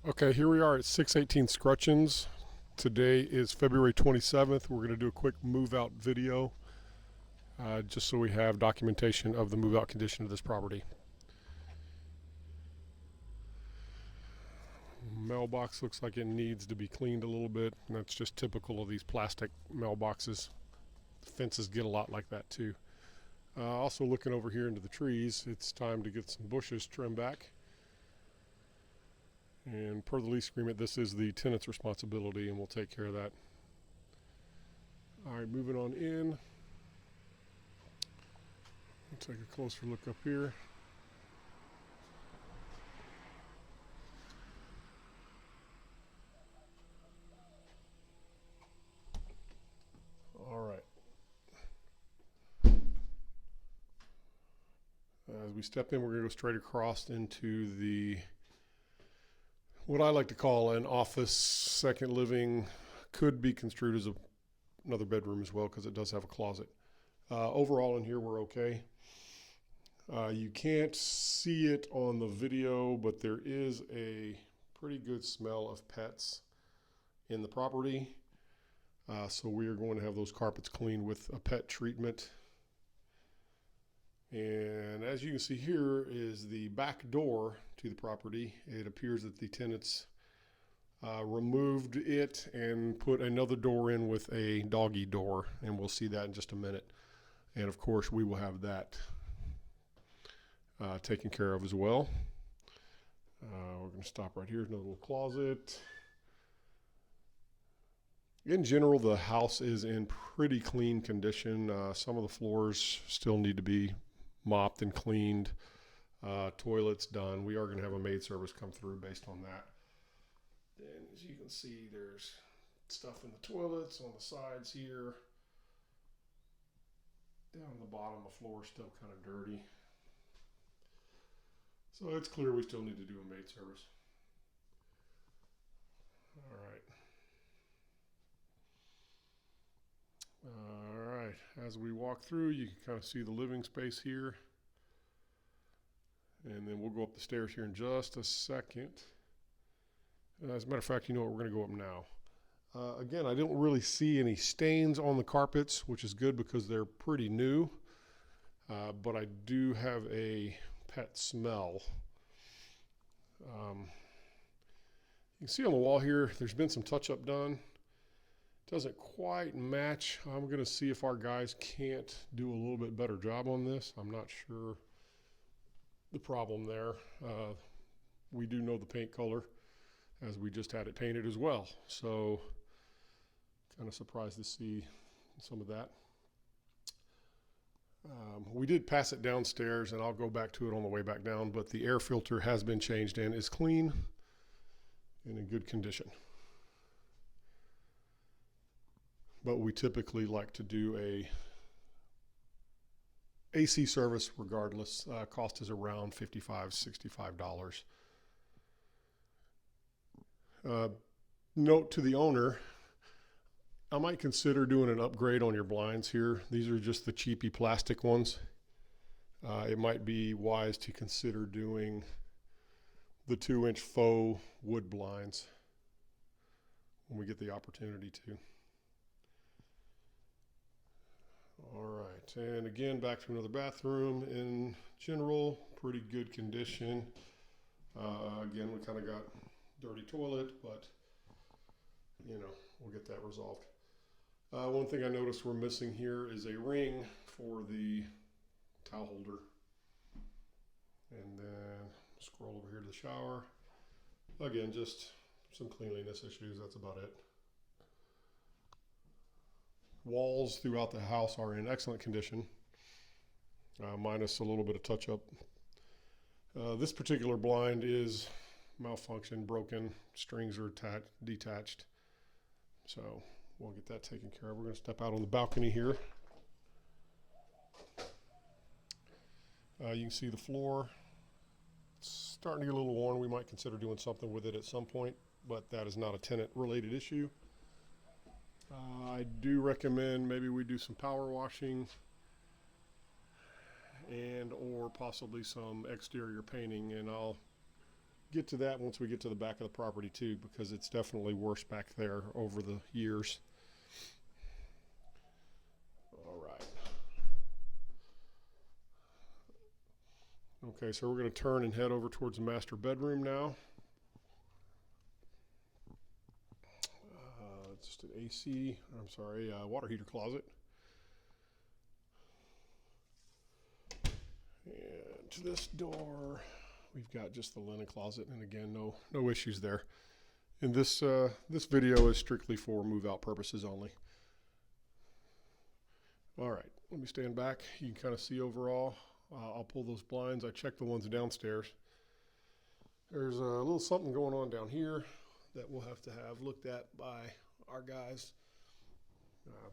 Okay, here we are at 618 Scrutchins. Today is February 27th. We're going to do a quick move out video just so we have documentation of the move out condition of this property. Mailbox looks like it needs to be cleaned a little bit, and that's just typical of these plastic mailboxes. Fences get a lot like that too. Also looking over here into the trees, it's time to get some bushes trimmed back. And per the lease agreement, this is the tenant's responsibility, and we'll take care of that. All right, moving on in. Let's take a closer look up here. All right. As we step in, we're going to go straight across into the what I like to call an office, second living, could be construed as another bedroom as well because it does have a closet. Overall in here we're okay. You can't see it on the video, but there is a pretty good smell of pets in the property. So we are going to have those carpets cleaned with a pet treatment. And as you can see here is the back door to the property. It appears that the tenants removed it and put another door in with a doggy door, and we'll see that in just a minute. And of course we will have that taken care of as well. We're going to stop right here. Another little closet. In general, the house is in pretty clean condition. Some of the floors still need to be mopped and cleaned. Toilets done. We are going to have a maid service come through based on that. And as you can see, there's stuff in the toilets on the sides here. Down the bottom, the floor is still kind of dirty. So it's clear we still need to do a maid service. All right. All right, as we walk through, you can kind of see the living space here. And then we'll go up the stairs here in just a second. As a matter of fact, you know what, we're going to go up now. Again, I don't really see any stains on the carpets, which is good because they're pretty new. But I do have a pet smell. You can see on the wall here, there's been some touch-up done. Doesn't quite match. I'm going to see if our guys can't do a little bit better job on this. I'm not sure the problem there. We do know the paint color, as we just had it painted as well. So kind of surprised to see some of that. We did pass it downstairs, and I'll go back to it on the way back down, but the air filter has been changed and is clean and in good condition. But we typically like to do a AC service regardless. Cost is around $55, $65. Note to the owner, I might consider doing an upgrade on your blinds here. These are just the cheapy plastic ones. It might be wise to consider doing the 2-inch faux wood blinds when we get the opportunity to. All right, and again, back to another bathroom. In general, pretty good condition. Again, we kind of got dirty toilet, but you know, we'll get that resolved. One thing I noticed we're missing here is a ring for the towel holder. And then scroll over here to the shower. Again, just some cleanliness issues, that's about it. Walls throughout the house are in excellent condition, minus a little bit of touch up. This particular blind is malfunctioned, broken, strings are detached. So we'll get that taken care of. We're going to step out on the balcony here. You can see the floor. It's starting to get a little worn. We might consider doing something with it at some point, but that is not a tenant related issue. I do recommend maybe we do some power washing and or possibly some exterior painting, and I'll get to that once we get to the back of the property too, because it's definitely worse back there over the years. All right. Okay, so we're going to turn and head over towards the master bedroom now. Just an AC, I'm sorry, water heater closet. And to this door, we've got just the linen closet, and again, no issues there. And this video is strictly for move-out purposes only. All right, let me stand back. You can kind of see overall. I'll pull those blinds. I checked the ones downstairs. There's a little something going on down here that we'll have to have looked at by our guys.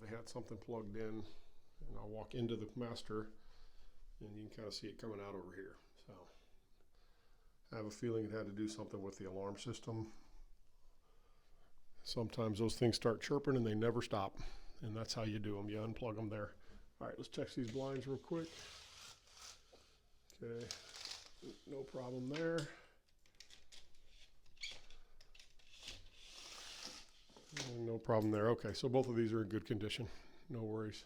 They had something plugged in, and I'll walk into the master, and you can kind of see it coming out over here. So I have a feeling it had to do something with the alarm system. Sometimes those things start chirping and they never stop, and that's how you do them. You unplug them there. All right, let's check these blinds real quick. Okay, no problem there. No problem there. Okay, so both of these are in good condition. No worries.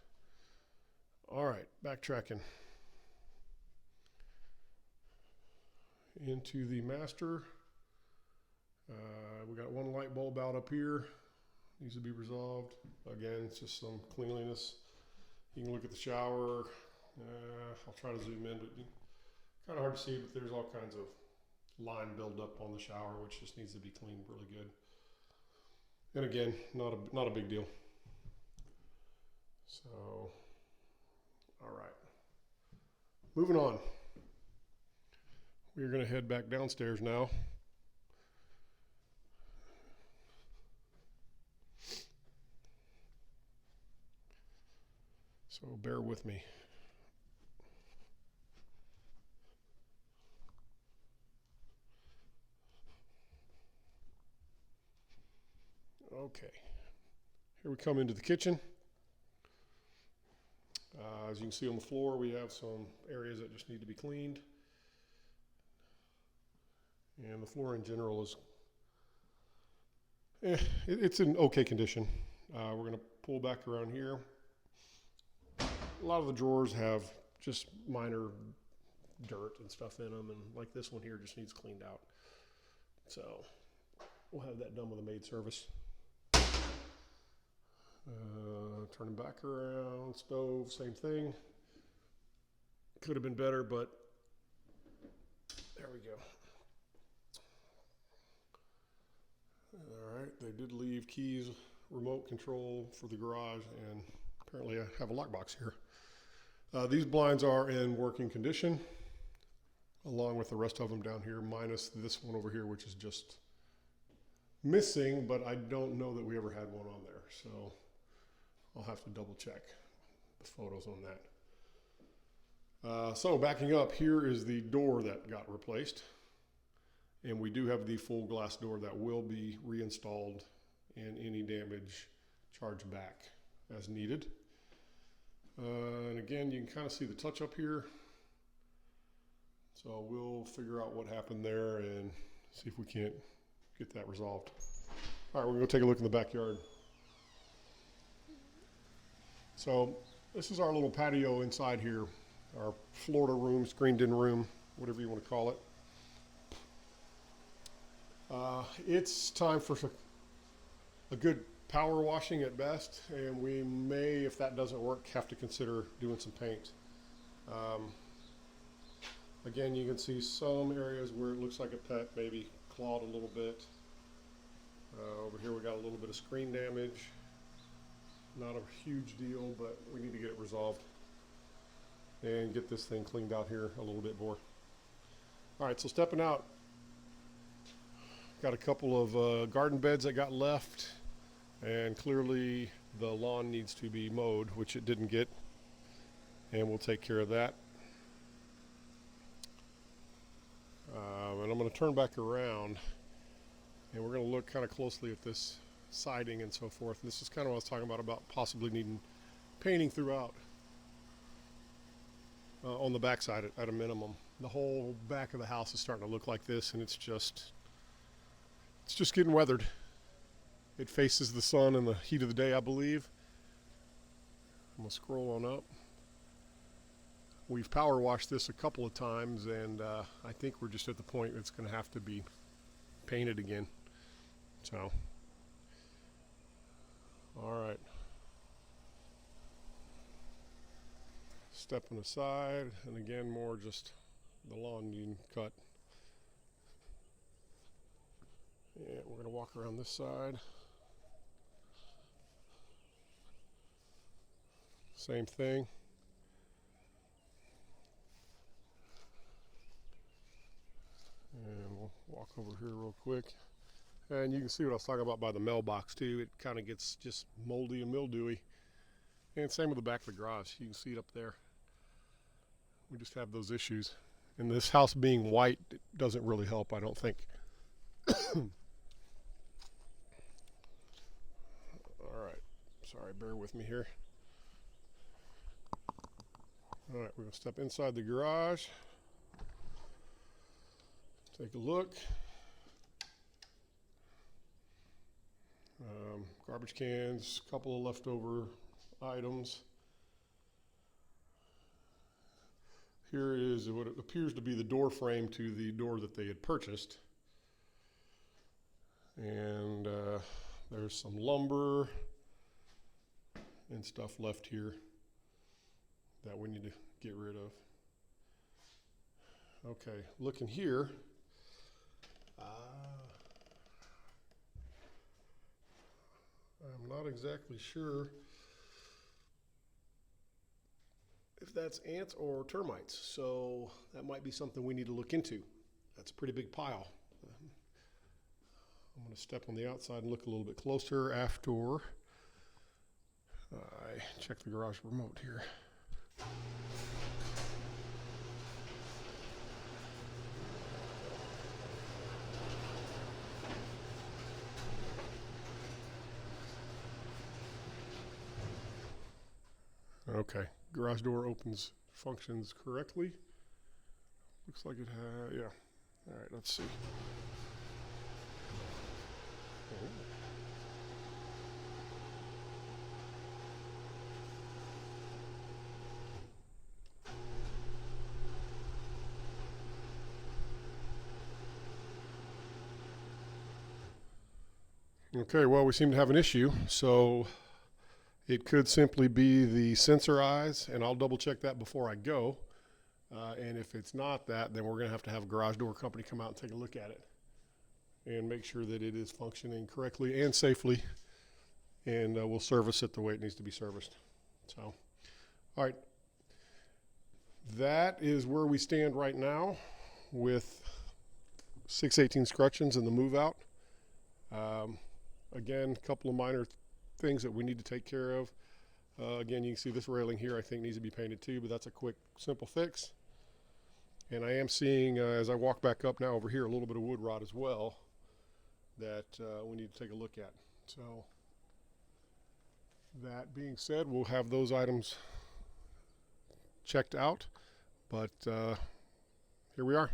All right, backtracking into the master. We got one light bulb out up here. Needs to be resolved. Again, it's just some cleanliness. You can look at the shower. I'll try to zoom in, but kind of hard to see, but there's all kinds of line buildup on the shower, which just needs to be cleaned really good. And again, not a big deal. So, all right. Moving on. We're going to head back downstairs now. So bear with me. Okay, here we come into the kitchen. As you can see on the floor, we have some areas that just need to be cleaned. And the floor in general is, it's in okay condition. We're going to pull back around here. A lot of the drawers have just minor dirt and stuff in them, and like this one here just needs cleaned out. So we'll have that done with a maid service. Turning back around, stove, same thing. Could have been better, but there we go. All right, they did leave keys, remote control for the garage, and apparently I have a lockbox here. These blinds are in working condition, along with the rest of them down here, minus this one over here, which is just missing, but I don't know that we ever had one on there, so I'll have to double check the photos on that. So backing up, here is the door that got replaced, and we do have the full glass door that will be reinstalled and any damage charged back as needed. And again, you can kind of see the touch up here. So we'll figure out what happened there and see if we can't get that resolved. All right, we're gonna take a look in the backyard. So this is our little patio inside here, our Florida room, screened-in room, whatever you want to call it. It's time for a good power washing at best, and we may, if that doesn't work, have to consider doing some paint. Again, you can see some areas where it looks like a pet maybe clawed a little bit. Over here we got a little bit of screen damage. Not a huge deal, but we need to get it resolved and get this thing cleaned out here a little bit more. All right, so stepping out, got a couple of garden beds that got left, and clearly the lawn needs to be mowed, which it didn't get, and we'll take care of that. And I'm going to turn back around, and we're going to look kind of closely at this siding and so forth. And this is kind of what I was talking about possibly needing painting throughout on the backside at a minimum. The whole back of the house is starting to look like this, and it's just getting weathered. It faces the sun and the heat of the day, I believe. I'm gonna scroll on up. We've power washed this a couple of times, and I think we're just at the point it's going to have to be painted again. So, all right. Stepping aside, and again, more just the lawn being cut. And we're going to walk around this side. Same thing. And we'll walk over here real quick. And you can see what I was talking about by the mailbox too. It kind of gets just moldy and mildewy. And same with the back of the garage. You can see it up there. We just have those issues. And this house being white, it doesn't really help, I don't think. All right. Sorry, bear with me here. All right, we're going to step inside the garage. Take a look. Garbage cans, a couple of leftover items. Here is what it appears to be the door frame to the door that they had purchased. And there's some lumber and stuff left here that we need to get rid of. Okay, looking here. I'm not exactly sure if that's ants or termites, so that might be something we need to look into. That's a pretty big pile. I'm going to step on the outside and look a little bit closer after I check the garage remote here. Okay, garage door functions correctly. Looks like it has, yeah. All right, let's see. Okay, well, we seem to have an issue, so it could simply be the sensor eyes, and I'll double check that before I go. And if it's not that, then we're going to have a garage door company come out and take a look at it and make sure that it is functioning correctly and safely, and we'll service it the way it needs to be serviced. So, all right, that is where we stand right now with 618 Scrutchins and the move out. Again, a couple of minor things that we need to take care of. Again, you can see this railing here I think needs to be painted too, but that's a quick, simple fix. And I am seeing, as I walk back up now over here, a little bit of wood rot as well that we need to take a look at. So that being said, we'll have those items checked out, but here we are.